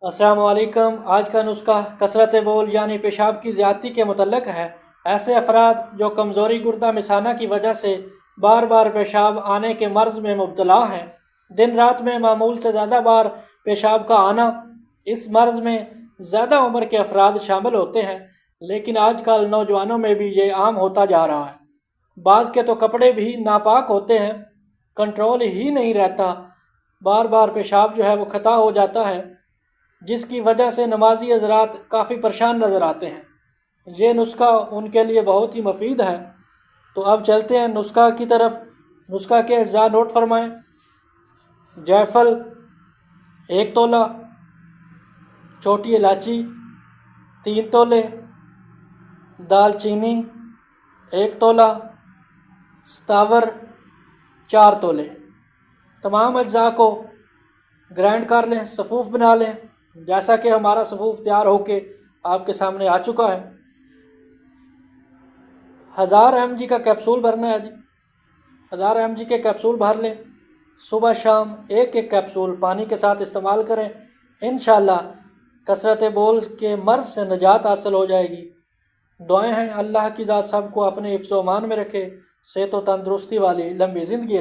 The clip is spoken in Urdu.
السلام علیکم۔ آج کا نسخہ کثرت بول یعنی پیشاب کی زیادتی کے متعلق ہے۔ ایسے افراد جو کمزوری گردہ مثانہ کی وجہ سے بار بار پیشاب آنے کے مرض میں مبتلا ہیں، دن رات میں معمول سے زیادہ بار پیشاب کا آنا، اس مرض میں زیادہ عمر کے افراد شامل ہوتے ہیں، لیکن آج کل نوجوانوں میں بھی یہ عام ہوتا جا رہا ہے۔ بعض کے تو کپڑے بھی ناپاک ہوتے ہیں، کنٹرول ہی نہیں رہتا، بار بار پیشاب جو ہے وہ خطا ہو جاتا ہے، جس کی وجہ سے نمازی حضرات کافی پریشان نظر آتے ہیں۔ یہ نسخہ ان کے لیے بہت ہی مفید ہے۔ تو اب چلتے ہیں نسخہ کی طرف۔ نسخہ کے اجزاء نوٹ فرمائیں۔ جائفل 1 تولہ، چھوٹی الائچی 3 تولے، دال چینی 1 تولہ، ستاور 4 تولے۔ تمام اجزاء کو گرائنڈ کر لیں، صفوف بنا لیں، جیسا کہ ہمارا صفوف تیار ہو کے آپ کے سامنے آ چکا ہے۔ 1000 mg کا کیپسول بھرنا ہے جی۔ 1000 mg کے کیپسول بھر لیں، صبح شام ایک کیپسول پانی کے ساتھ استعمال کریں، انشاءاللہ کثرت بول کے مرض سے نجات حاصل ہو جائے گی۔ دعائیں ہیں اللہ کی ذات سب کو اپنے حفظ و امان میں رکھے، صحت و تندرستی والی لمبی زندگی